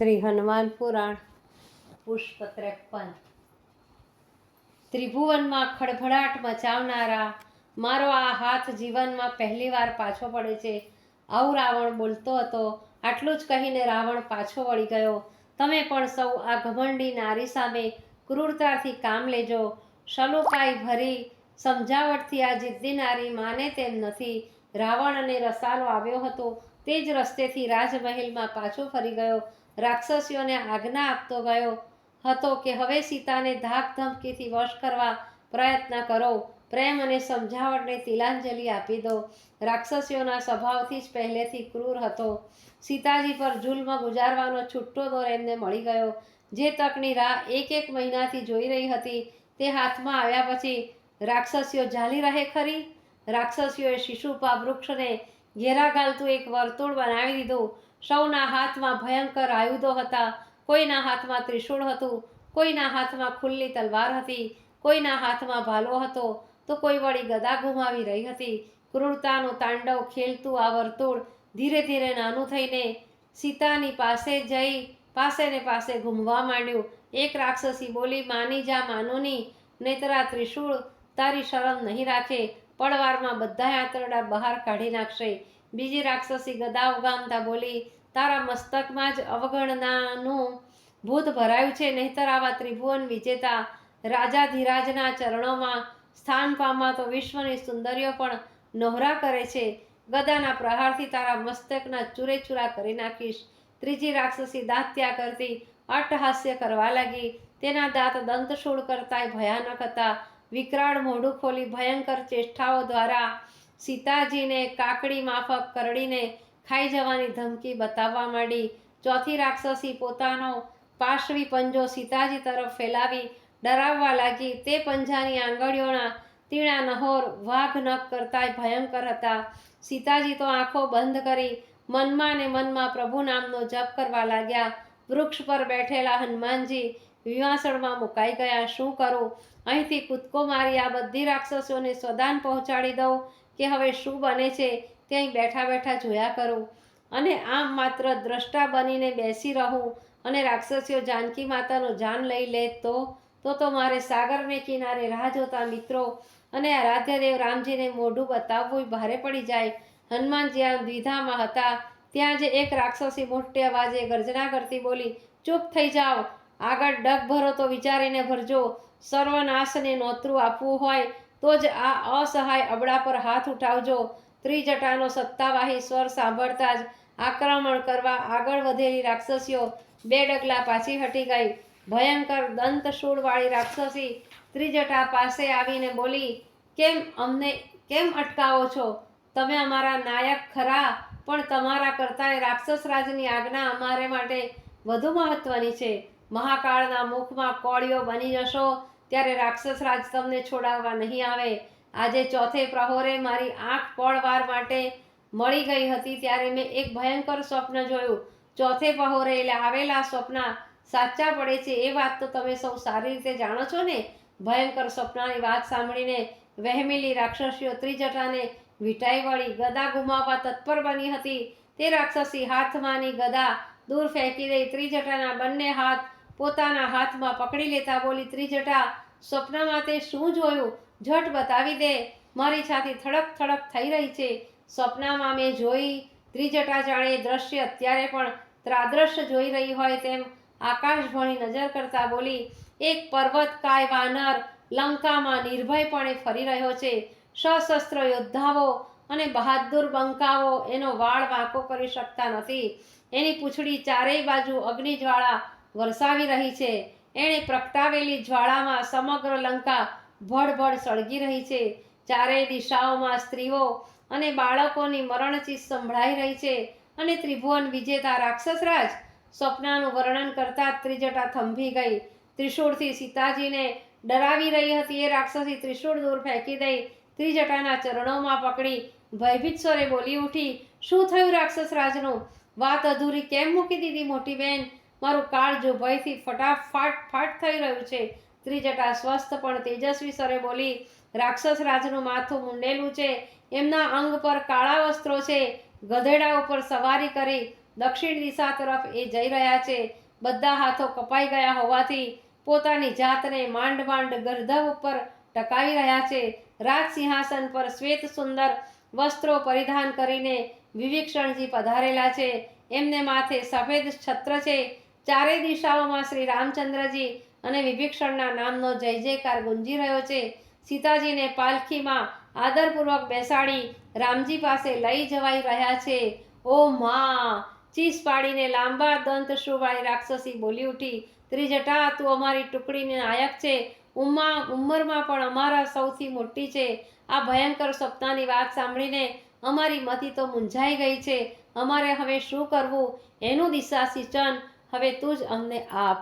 શ્રી હનુમાન પુરાણ પુષ્પ 53। ત્રિભુવનમાં ખળભળાટ મચાવનારા મારો આ હાથ જીવનમાં પહેલીવાર પાછો પડે છે, આવું રાવણ બોલતો હતો। આટલું જ કહીને રાવણ પાછો વળી ગયો। તમે પણ સૌ આ ઘમંડી નારી સામે ક્રૂરતાથી કામ લેજો। સલુકાઈ ભરી સમજાવટથી આ જિદ્દી નારી માને તેમ નથી। રાવણ અને રસાલો આવ્યો હતો તે જ રસ્તેથી રાજમહેલમાં પાછો ફરી ગયો। રાક્ષસીઓને આજ્ઞા આપતો ગયો હતો કે હવે સીતાને ધાક ધમકીથી વશ કરવા પ્રયત્ન કરો, પ્રેમ અને સમજાવટને તિલાંજલિ આપી દો। રાક્ષસીઓના સ્વભાવથી જ પહેલેથી ક્રૂર હતો। સીતાજી પર જુલ્મ ગુજારવાનો છૂટો દોર એમને મળી ગયો। જે તકની રાહ એક મહિનાથી જોઈ રહી હતી તે હાથમાં આવ્યા પછી રાક્ષસીઓ ઝાલી રહે ખરી? રાક્ષસીઓએ શિશુપા વૃક્ષને ઘેરા ઘાલતું એક વર્તુળ બનાવી દીધું। સૌના હાથમાં ભયંકર આયુધો હતા। કોઈના હાથમાં ત્રિશૂળ હતું, કોઈના હાથમાં ખુલ્લી તલવાર હતી, કોઈના હાથમાં ભાલો હતો તો કોઈ વળી ગદા ગુમાવી રહી હતી। ક્રૂરતાનું તાંડવ ખેલતું આ વર્તુળ ધીરે ધીરે નાનું થઈને સીતાની પાસે ઘૂમવા માંડ્યું। એક રાક્ષસી બોલી, માની જા માનોની, નહીંતર આ ત્રિશૂળ તારી શરમ નહીં રાખે, પળવારમાં બધા આંતરડા બહાર કાઢી નાખશે। બીજી રાક્ષસી ગદા ઉગામતા બોલી, તારા મસ્તકમાં જ અવગણનાનું ભૂત ભરાયું છે, નહીંતર આવા ત્રિભુવન વિજેતા રાજાધિરાજના ચરણોમાં સ્થાન પામવા તો વિશ્વની સુંદરીઓ પણ નહોરા કરે છે। ગદાના પ્રહારથી તારા મસ્તકના ચૂરેચૂરા કરી નાખીશ। ત્રીજી રાક્ષસી દાંત્યા કરતી અટ્ટહાસ્ય કરવા લાગી। તેના દાંત દંતશૂળ કરતાંય ભયાનક હતા। વિકરાળ મોઢું ખોલી ભયંકર ચેષ્ટાઓ દ્વારા સીતાજીને કાકડી માફક કરડીને ખાઈ જવાની ધમકી બતાવવા માંડી। ચોથી રાક્ષસી પોતાનો પાશવી પંજો સીતાજી તરફ ફેલાવી ડરાવવા લાગી। તે પંજાની આંગળીઓના તીણા નહોર વાઘ નખ કરતાંય ભયંકર હતા। સીતાજી તો આંખો બંધ કરી મનમાં ને મનમાં પ્રભુ નામનો જપ કરવા લાગ્યા। વૃક્ષ પર બેઠેલા હનુમાનજી વિમાસણમાં મુકાઈ ગયા। શું કરું? અહીંથી કૂદકો મારી આ બધી રાક્ષસીઓને સ્વદાન પહોંચાડી દઉં કે હવે શું બને છે તે અહીં બેઠા બેઠા જોયા કરું અને આમ માત્ર દ્રષ્ટા બનીને બેસી રહું અને રાક્ષસીઓ જાનકી માતાનો જાન લઈ લે તો મારે સાગરને કિનારે રાહ જોતા મિત્રો અને આરાધ્યદેવ રામજીને મોઢું બતાવવું ભારે પડી જાય। હનુમાનજી આ દ્વિધામાં હતા ત્યાં જ એક રાક્ષસી મોટે અવાજે ગર્જના કરતી બોલી, ચૂપ થઈ જાઓ, આગળ ડગ ભરો તો વિચારીને ભરજો। સર્વનાશને નોતરું આપવું હોય તો જ આ અસહાય અબળા પર હાથ ઉઠાવજો। ત્રિજટાનો સત્તાવાહી સ્વર સાંભળતા જ આક્રમણ કરવા આગળ વધેલી રાક્ષસીઓ બે ડગલા પાછી હટી ગઈ। ભયંકર દંતશૂળવાળી રાક્ષસી ત્રિજટા પાસે આવીને બોલી, કેમ અટકાવો છો? તમે અમારા નાયક ખરા, પણ તમારા કરતાંય રાક્ષસ રાજની આજ્ઞા અમારે માટે વધુ મહત્વની છે। મહાકાળના મુખમાં કોળીઓ બની જશો ત્યારે રાક્ષસ રાજ તમને છોડાવવા નહીં આવે। આજે ચોથે પ્રહોરે મારી આંખ પળવાર માટે મળી ગઈ હતી ત્યારે મેં એક ભયંકર સ્વપ્ન જોયું। ચોથે પ્રહોરે આવેલા સ્વપ્ન સાચા પડે છે એ વાત તો તમે સૌ સારી રીતે જાણો છો ને? ભયંકર સ્વપ્નની વાત સાંભળીને વહેમેલી રાક્ષસીઓ ત્રિજટાને વીંટાઈ વળી ગદા ગુમાવવા તત્પર બની હતી। તે રાક્ષસી હાથમાંની ગદા દૂર ફેંકી દઈ ત્રિજટાના બંને હાથ પોતાના હાથમાં પકડી લેતા બોલી, ત્રિજટા, સ્વપ્નમાં તે શું જોયું? ઝટ બતાવી દે, મારી છાતી થડક થડક થઈ રહી છે। સ્વપ્નમાં મેં જોઈ, ત્રિજટા જાણે દ્રશ્ય અત્યારે પણ ત્રાદ્રશ્ય જોઈ રહી હોય તેમ આકાશ ભણી નજર કરતા બોલી, એક પર્વતકાય વાનર લંકામાં નિર્ભયપણે ફરી રહ્યો છે। સશસ્ત્ર યોદ્ધાઓ અને બહાદુર બંકાઓ એનો વાળ વાંકો કરી શકતા નથી। એની પૂંછડી ચારેય બાજુ અગ્નિજ્વાળા વરસાવી રહી છે। એણે પ્રગટાવેલી જ્વાળામાં સમગ્ર લંકા ભડભડ સળગી રહી છે। ચારેય દિશાઓમાં સ્ત્રીઓ અને બાળકોની મરણચીસ સંભળાઈ રહી છે અને ત્રિભુવન વિજેતા રાક્ષસરાજ સ્વપ્નનું વર્ણન કરતા ત્રિજટા થંભી ગઈ। ત્રિશૂળથી સીતાજીને ડરાવી રહી હતી એ રાક્ષસી ત્રિશૂળ દૂર ફેંકી દઈ ત્રિજટાના ચરણોમાં પકડી ભયભીત સ્વરે બોલી ઉઠી, શું થયું રાક્ષસ રાજનું? વાત અધૂરી કેમ મૂકી દીધી મોટી બહેન? મારું કાળજું ભયથી ફાટ થઈ રહ્યું છે। ત્રિજટા સ્વસ્થ પણ તેજસ્વી સ્વરે બોલી, રાક્ષસ રાજનું માથું મુંડેલું છે, એમના અંગ પર કાળા વસ્ત્રો છે, ગધેડા ઉપર સવારી કરી દક્ષિણ દિશા તરફ એ જઈ રહ્યા છે. બધા હાથો કપાઈ ગયા હોવાથી પોતાની જાતને માંડ માંડ ગર્દભ ઉપર ટકાવી રહ્યા છે. રાજ સિંહાસન પર શ્વેત સુંદર વસ્ત્રો પરિધાન કરીને વિભીષણજી પધારેલા છે. એમને માથે સફેદ છત્ર છે. ચારે દિશાઓમાં શ્રી રામચંદ્રજી અને વિભીષણના નામનો જય જયકાર ગુંજી રહ્યો છે. સીતાજીને પાલખીમાં આદરપૂર્વક બેસાડી રામજી પાસે લઈ જવાઈ રહ્યા છે. ઓ મા! ચીસ પાડીને લાંબા દંત શુવાળી રાક્ષસી બોલી ઉઠી, ત્રિજટા, તું અમારી ટુકડીની નાયક છે. ઉંમરમાં પણ અમારા સૌથી મોટી છે. આ ભયંકર સપનાની વાત સાંભળીને અમારી મતિ તો મૂંઝાઈ ગઈ છે. અમારે હવે શું કરવું એનું દિશા સિંચન હવે તું જ અમને આપ.